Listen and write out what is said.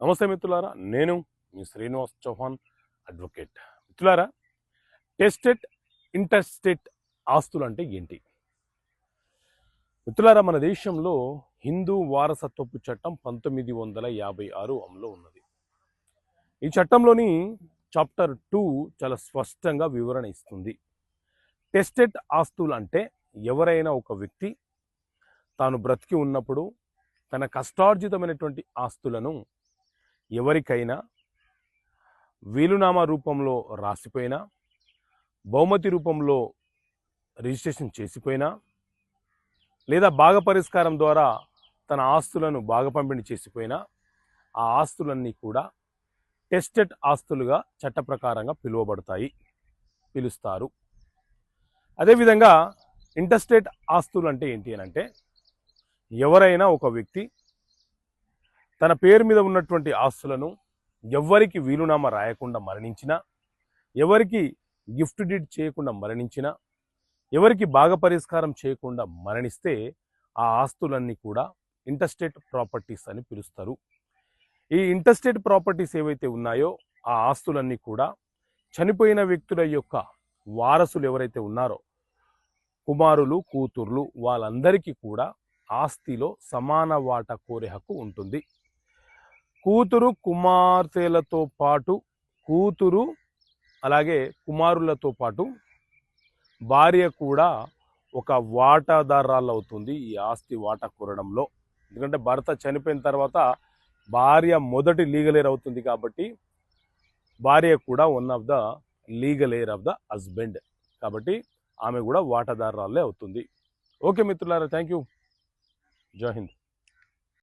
నమస్తే మిత్రులారా, నేను మీ శ్రీనివాస్ చౌహాన్ అడ్వకేట్. మిత్రులారా, టెస్టెడ్ ఇంటర్స్టేట్ ఆస్తులు అంటే ఏంటి? మిత్రులారా, మన దేశంలో హిందూ వారసత్వపు చట్టం 1956 అమల్లో ఉన్నది. ఈ చట్టంలోని చాప్టర్ 2 చాలా స్పష్టంగా వివరణ ఇస్తుంది. టెస్టెడ్ ఆస్తులు అంటే ఎవరైనా ఒక వ్యక్తి తాను బ్రతికి ఉన్నప్పుడు తన కష్టార్జితమైనటువంటి ఆస్తులను ఎవరికైనా వీలునామా రూపంలో రాసిపోయినా, బహుమతి రూపంలో రిజిస్ట్రేషన్ చేసిపోయినా, లేదా భాగ పరిష్కారం ద్వారా తన ఆస్తులను భాగ పంపిణీ చేసిపోయినా, ఆ ఆస్తులన్నీ కూడా టెస్టెడ్ ఆస్తులుగా చట్ట ప్రకారంగా పిలుస్తారు. అదేవిధంగా ఇంటర్స్టేట్ ఆస్తులు అంటే ఏంటి అని అంటే, ఎవరైనా ఒక వ్యక్తి తన పేరు మీద ఉన్నటువంటి ఆస్తులను ఎవరికి వీలునామా రాయకుండా మరణించినా, ఎవరికి గిఫ్ట్ డీడ్ చేయకుండా మరణించినా, ఎవరికి భాగ పరిష్కారం చేయకుండా మరణిస్తే ఆ ఆస్తులన్నీ కూడా ఇంటర్స్టేట్ ప్రాపర్టీస్ అని పిలుస్తారు. ఈ ఇంటర్స్టేట్ ప్రాపర్టీస్ ఏవైతే ఉన్నాయో ఆ ఆస్తులన్నీ కూడా చనిపోయిన వ్యక్తుల యొక్క వారసులు ఎవరైతే ఉన్నారో, కుమారులు, కూతుర్లు, వాళ్ళందరికీ కూడా ఆస్తిలో సమాన వాటా కోరే హక్కు ఉంటుంది. కూతురు కుమార్తెలతో పాటు కూతురు అలాగే కుమారులతో పాటు భార్య కూడా ఒక వాటాదారాలు అవుతుంది ఈ ఆస్తి వాటా కోరడంలో. ఎందుకంటే భర్త చనిపోయిన తర్వాత భార్య మొదటి లీగల్ ఎయిర్ అవుతుంది కాబట్టి భార్య కూడా one of the legal air of the husband, కాబట్టి ఆమె కూడా వాటాదారాలే అవుతుంది. ఓకే మిత్రులారా, థ్యాంక్ యూ. జై హింద్.